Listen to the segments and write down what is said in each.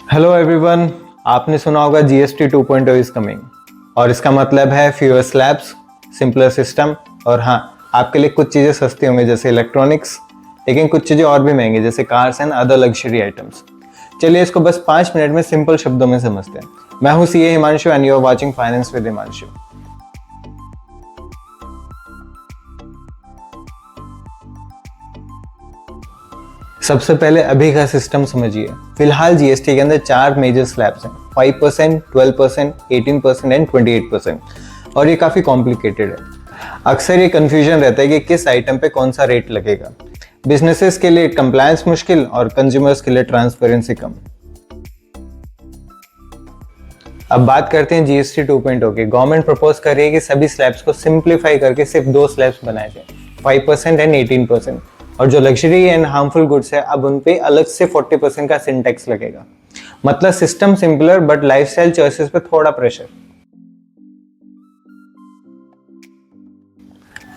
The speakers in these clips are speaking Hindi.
हेलो एवरीवन, आपने सुना होगा जीएसटी 2.0 इज कमिंग और इसका मतलब है फ्यूअर स्लैब्स, सिंपलर सिस्टम और हाँ, आपके लिए कुछ चीज़ें सस्ती होंगी जैसे इलेक्ट्रॉनिक्स, लेकिन कुछ चीज़ें और भी महंगी जैसे cars and other luxury items. चलिए इसको बस 5 मिनट में सिंपल शब्दों में समझते हैं। मैं हूँ CA Himanshu and you are watching finance with Himanshu. सबसे पहले अभी का सिस्टम समझिए। फिलहाल जीएसटी के अंदर 4 मेजर स्लैब्स हैं, 5%, 12%, 18% एंड 28%, और ये काफ़ी कॉम्प्लिकेटेड है। अक्सर ये कंफ्यूजन रहता है कि किस आइटम पे कौन सा रेट लगेगा। बिजनेसेस के लिए कंप्लायंस मुश्किल और कंज्यूमर्स के लिए ट्रांसपेरेंसी कम। अब बात करते हैं जीएसटी 2.0 की। गवर्नमेंट प्रपोज कर रही है कि सभी स्लैब्स को सिंप्लीफाई करके सिर्फ 2 स्लैब्स बनाए जाए, 5% एंड 18%, और जो लग्जरी एंड हार्मफुल गुड्स है अब उन पे अलग से 40% का सिन टैक्स लगेगा। मतलब system simpler but lifestyle choices पे थोड़ा प्रेशर।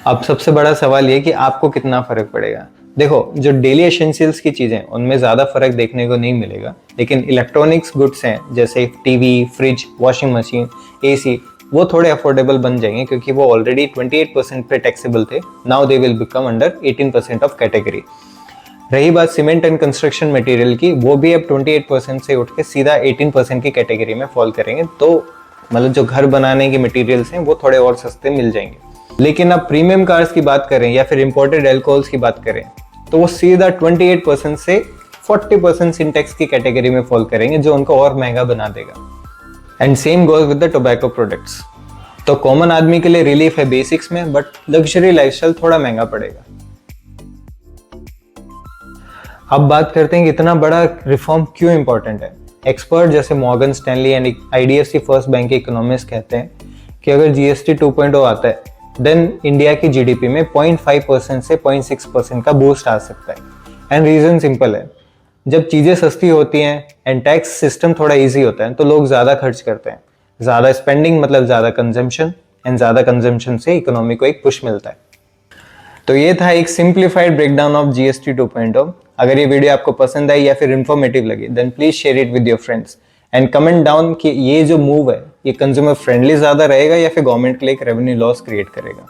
अब सबसे बड़ा सवाल ये कि आपको कितना फर्क पड़ेगा। देखो, जो डेली एसेंशियल्स की चीजें उनमें ज्यादा फर्क देखने को नहीं मिलेगा, लेकिन इलेक्ट्रॉनिक्स गुड्स हैं जैसे TV, fridge, washing machine, AC, वो थोड़े अफोर्डेबल बन जाएंगे क्योंकि वो ऑलरेडी 28% पे टैक्सेबल थे। Now they will become under 18% of category. रही बात सीमेंट एंड कंस्ट्रक्शन मटेरियल की, वो भी अब 28% से उठ के सीधा 18% की कैटेगरी में फॉल करेंगे। तो मतलब जो घर बनाने के मटेरियल्स हैं वो थोड़े और सस्ते मिल जाएंगे। लेकिन अब प्रीमियम कार्स की बात करें या फिर इंपोर्टेड एल्कोहल्स की बात करें तो वो सीधा 28% से 40% सिंटेक्स की कैटेगरी में फॉल करेंगे, जो उनको और महंगा बना देगा। And same goes with the tobacco products. तो कॉमन आदमी के लिए रिलीफ है बेसिक्स में, बट लग्जरी लाइफस्टाइल थोड़ा महंगा पड़ेगा। अब बात करते हैं कि इतना बड़ा रिफॉर्म क्यों इंपॉर्टेंट है। एक्सपर्ट जैसे Morgan Stanley and IDFC first bank के इकोनॉमिस्ट कहते हैं कि अगर जीएसटी 2.0 आता है देन इंडिया की जीडीपी में 0.5% से 0.6% का बूस्ट आ सकता है। एंड रीजन सिंपल है, जब चीजें सस्ती होती हैं एंड टैक्स सिस्टम थोड़ा इजी होता है तो लोग ज्यादा खर्च करते हैं। ज्यादा स्पेंडिंग मतलब ज्यादा कंजम्पशन, एंड ज्यादा कंजम्पशन से इकोनॉमी को एक पुश मिलता है। तो ये था एक सिंप्लीफाइड ब्रेकडाउन ऑफ जीएसटी 2.0। अगर ये वीडियो आपको पसंद आई या फिर इंफॉर्मेटिव लगी then please share it with your friends and comment down कि ये जो मूव है ये कंज्यूमर फ्रेंडली ज्यादा रहेगा या फिर गवर्नमेंट के लिए एक रेवेन्यू लॉस क्रिएट करेगा।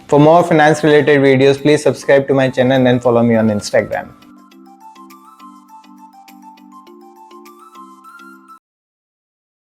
For more finance related videos please subscribe to my channel and follow me on Instagram.